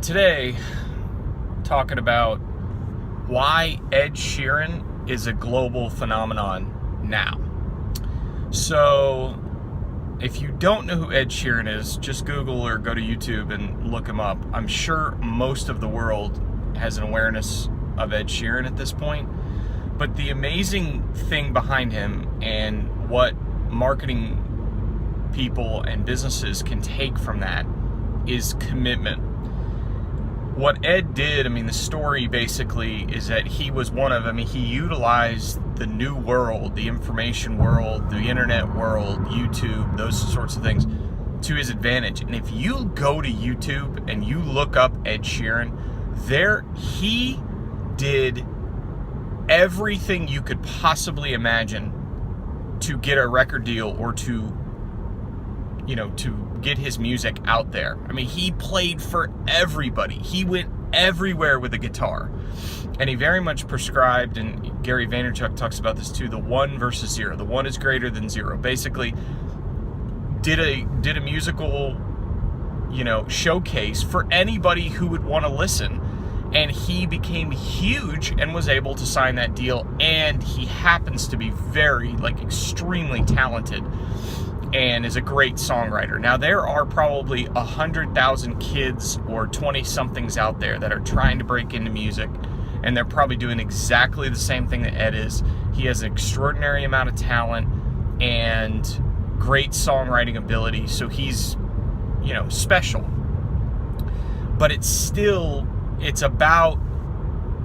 right, today, talking about why Ed Sheeran is a global phenomenon now. So, if you don't know who Ed Sheeran is, just Google or go to YouTube and look him up. I'm sure most of the world has an awareness of Ed Sheeran at this point. But the amazing thing behind him and what marketing people and businesses can take from that is commitment. What Ed did, the story basically is that he was he utilized the new world, the information world, the internet world, YouTube, those sorts of things to his advantage. And if you go to YouTube and you look up Ed Sheeran, he did everything you could possibly imagine to get a record deal or to get his music out there. He played for everybody. He went everywhere with a guitar. And he very much prescribed, and Gary Vaynerchuk talks about this too, the 1 versus 0. The 1 is greater than 0. Basically, did a musical, showcase for anybody who would want to listen. And he became huge and was able to sign that deal. And he happens to be extremely talented and is a great songwriter. Now, there are probably 100,000 kids or 20-somethings out there that are trying to break into music, and they're probably doing exactly the same thing that Ed is. He has an extraordinary amount of talent and great songwriting ability, so he's, special. But it's about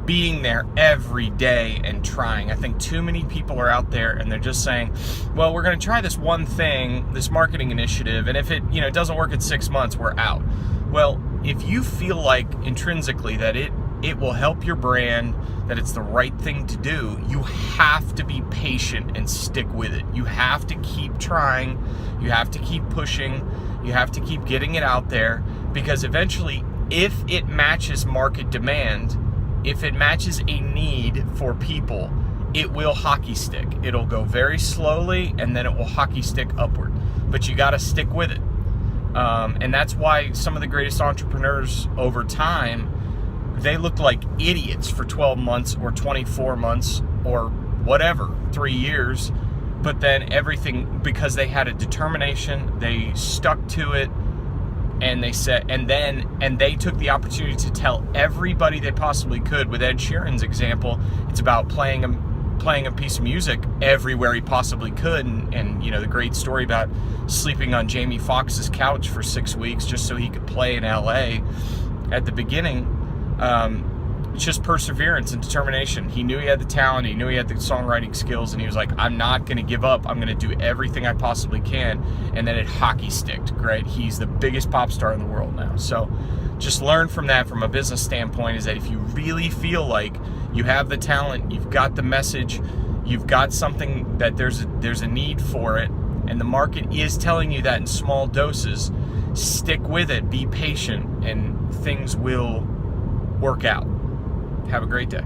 being there every day and trying. I think too many people are out there and they're just saying, well, we're going to try this one thing, this marketing initiative, and if it doesn't work in 6 months, we're out. Well, if you feel like intrinsically that it will help your brand, that it's the right thing to do, you have to be patient and stick with it. You have to keep trying, you have to keep pushing, you have to keep getting it out there, because eventually, if it matches market demand, if it matches a need for people, it will hockey stick. It'll go very slowly and then it will hockey stick upward. But you got to stick with it. And that's why some of the greatest entrepreneurs over time, they look like idiots for 12 months or 24 months or whatever, 3 years. But then everything, because they had a determination, they stuck to it. And they said, and they took the opportunity to tell everybody they possibly could. With Ed Sheeran's example, it's about playing a piece of music everywhere he possibly could, and the great story about sleeping on Jamie Foxx's couch for 6 weeks just so he could play in LA at the beginning. It's just perseverance and determination. He knew he had the talent, he knew he had the songwriting skills, and he was like, I'm not going to give up. I'm going to do everything I possibly can. And then it hockey sticked, right? He's the biggest pop star in the world now. So just learn from that from a business standpoint, is that if you really feel like you have the talent, you've got the message, you've got something that there's a need for it, and the market is telling you that in small doses, stick with it, be patient, and things will work out. Have a great day.